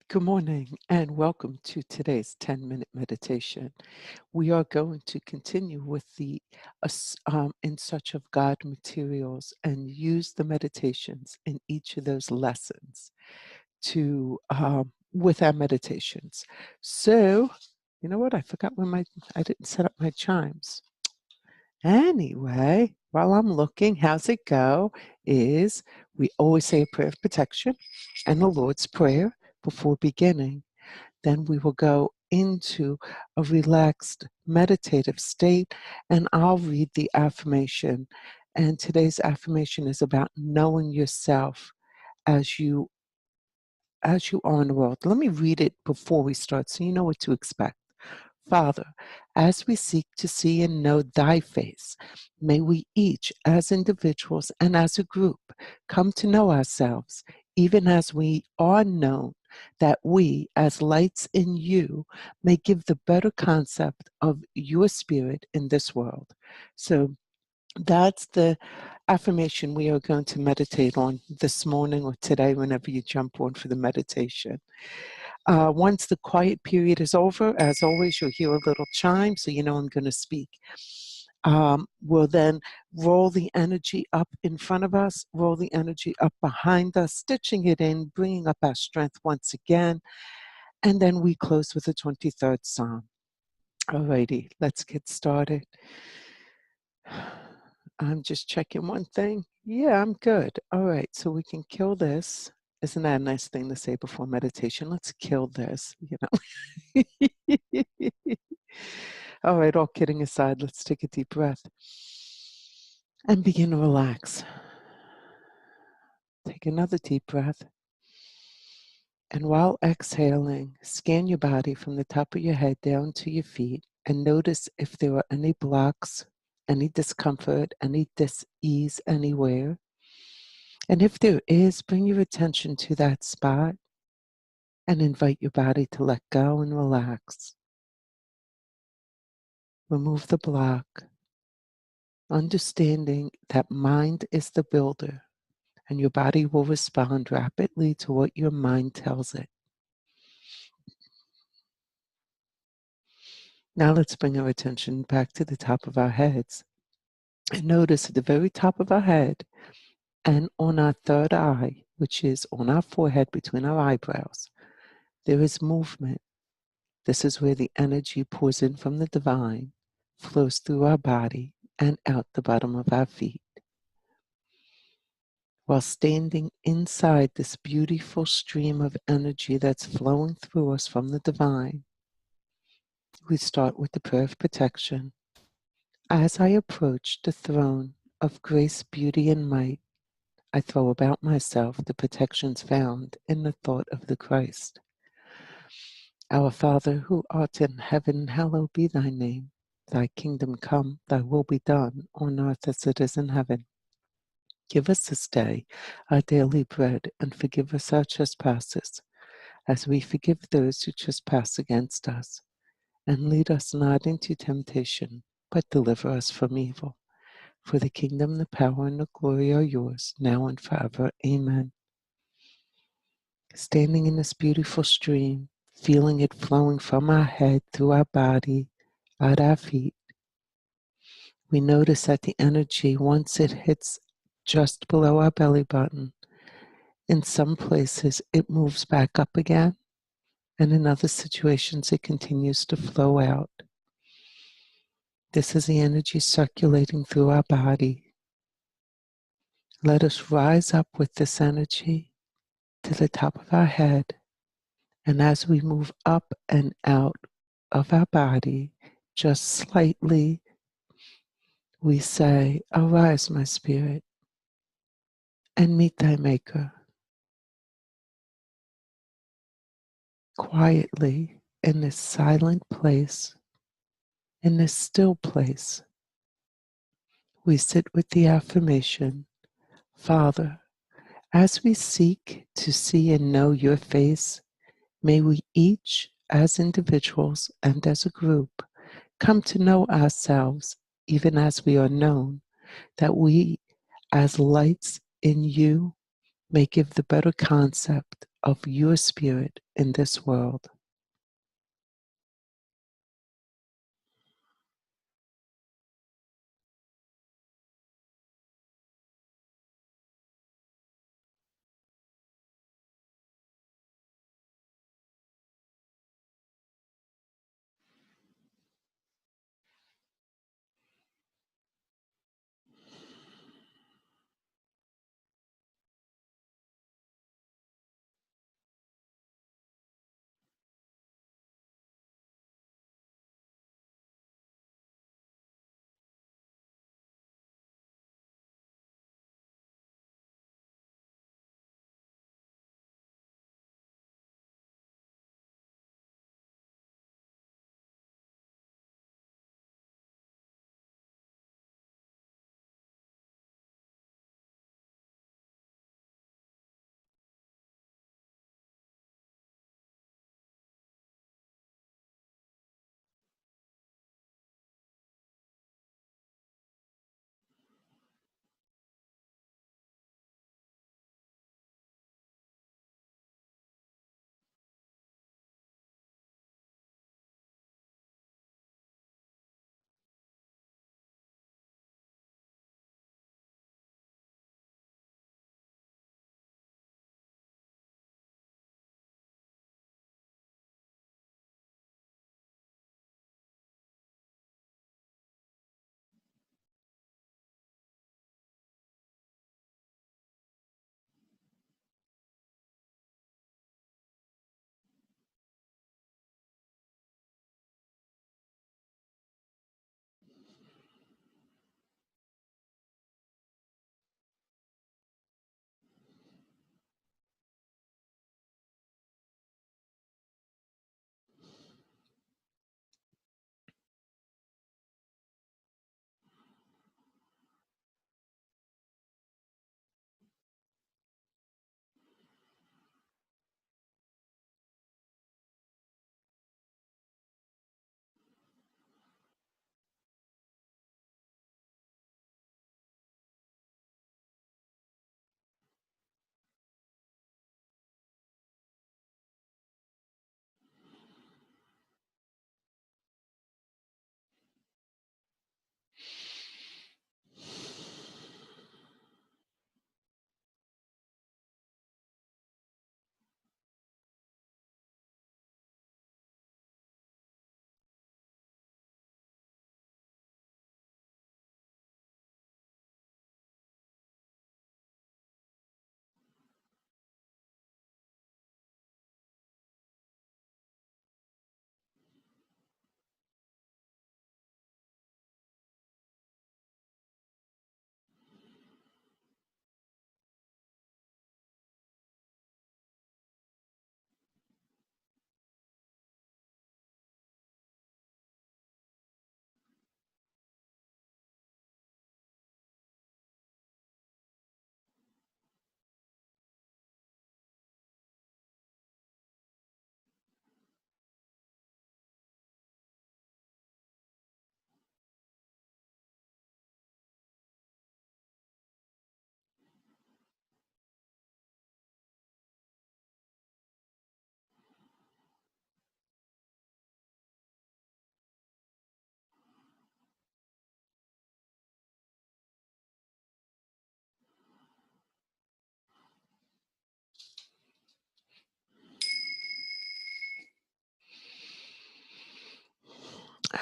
Good morning and welcome to today's 10-minute meditation. We are going to continue with the In Search of God materials and use the meditations in each of those lessons to with our meditations. So, you know what? I forgot I didn't set up my chimes. Anyway, while I'm looking, how's it go? We always say a prayer of protection and the Lord's Prayer before beginning. Then we will go into a relaxed meditative state, and I'll read the affirmation. And today's affirmation is about knowing yourself as you are in the world. Let me read it before we start so you know what to expect. Father, as we seek to see and know thy face, may we each, as individuals and as a group, come to know ourselves, even as we are known, that we, as lights in you, may give the better concept of your spirit in this world. So that's the affirmation we are going to meditate on this morning or today, whenever you jump on for the meditation. Once the quiet period is over, as always, you'll hear a little chime, so you know I'm going to speak. We'll then roll the energy up in front of us, roll the energy up behind us, stitching it in, bringing up our strength once again, and then we close with the 23rd Psalm. Alrighty, let's get started. I'm just checking one thing. Yeah, I'm good. All right, so we can kill this. Isn't that a nice thing to say before meditation? Let's kill this, All right, all kidding aside, let's take a deep breath and begin to relax. Take another deep breath. And while exhaling, scan your body from the top of your head down to your feet and notice if there are any blocks, any discomfort, any dis-ease anywhere. And if there is, bring your attention to that spot and invite your body to let go and relax. Remove the block, understanding that mind is the builder and your body will respond rapidly to what your mind tells it. Now let's bring our attention back to the top of our heads and notice at the very top of our head and on our third eye, which is on our forehead between our eyebrows, there is movement. This is where the energy pours in from the divine, flows through our body and out the bottom of our feet. While standing inside this beautiful stream of energy that's flowing through us from the divine, we start with the prayer of protection. As I approach the throne of grace, beauty, and might, I throw about myself the protections found in the thought of the Christ. Our Father, who art in heaven, hallowed be thy name. Thy kingdom come, thy will be done, on earth as it is in heaven. Give us this day our daily bread, and forgive us our trespasses, as we forgive those who trespass against us. And lead us not into temptation, but deliver us from evil. For the kingdom, the power, and the glory are yours, now and forever. Amen. Standing in this beautiful stream, feeling it flowing from our head through our body, at our feet, we notice that the energy, once it hits just below our belly button, in some places it moves back up again, and in other situations it continues to flow out. This is the energy circulating through our body. Let us rise up with this energy to the top of our head, and as we move up and out of our body, just slightly, we say, arise, my spirit, and meet thy maker. Quietly, in this silent place, in this still place, we sit with the affirmation, Father, as we seek to see and know your face, may we each, as individuals and as a group, come to know ourselves even as we are known, that we, as lights in you, may give the better concept of your spirit in this world.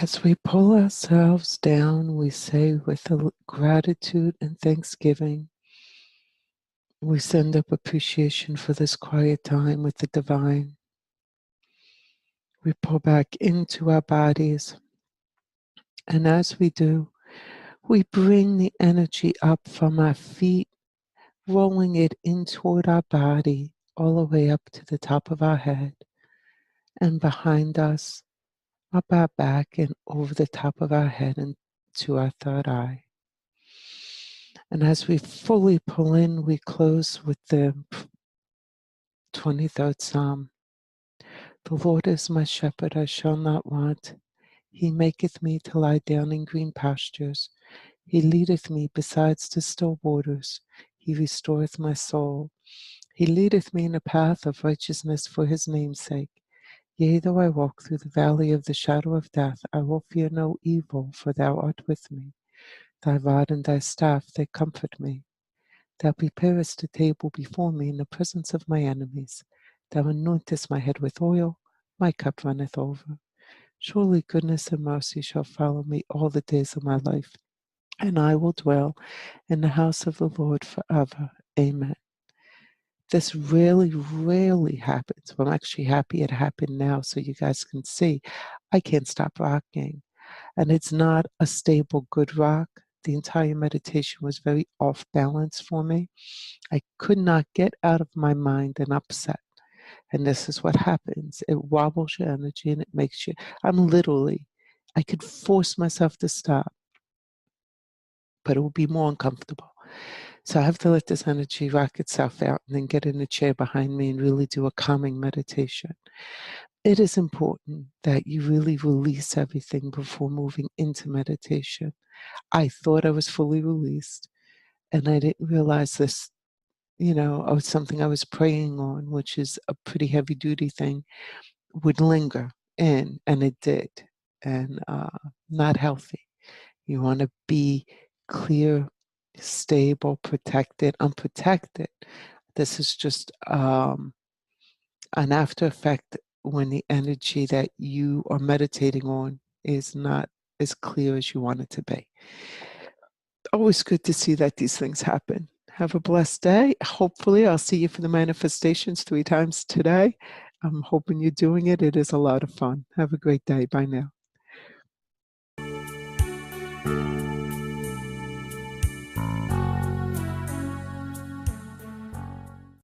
As we pull ourselves down, we say with gratitude and thanksgiving, we send up appreciation for this quiet time with the divine. We pull back into our bodies, and as we do, we bring the energy up from our feet, rolling it in toward our body, all the way up to the top of our head, and behind us, up our back, and over the top of our head, and to our third eye. And as we fully pull in, we close with the 23rd Psalm. The Lord is my shepherd, I shall not want. He maketh me to lie down in green pastures. He leadeth me beside the still waters. He restoreth my soul. He leadeth me in a path of righteousness for his name's sake. Yea, though I walk through the valley of the shadow of death, I will fear no evil, for thou art with me. Thy rod and thy staff, they comfort me. Thou preparest a table before me in the presence of my enemies. Thou anointest my head with oil, my cup runneth over. Surely goodness and mercy shall follow me all the days of my life, and I will dwell in the house of the Lord forever. Amen. This really, rarely happens. Well, I'm actually happy it happened now so you guys can see I can't stop rocking. And it's not a stable, good rock. The entire meditation was very off balance for me. I could not get out of my mind an upset. And this is what happens. It wobbles your energy and it makes you, I could force myself to stop, but it would be more uncomfortable. So I have to let this energy rock itself out and then get in the chair behind me and really do a calming meditation. It is important that you really release everything before moving into meditation. I thought I was fully released, and I didn't realize this, something I was praying on, which is a pretty heavy duty thing, would linger in, and it did, and not healthy. You want to be clear, stable, protected, unprotected. This is just an after effect when the energy that you are meditating on is not as clear as you want it to be. Always good to see that these things happen. Have a blessed day. Hopefully, I'll see you for the manifestations 3 times today. I'm hoping you're doing it. It is a lot of fun. Have a great day. Bye now.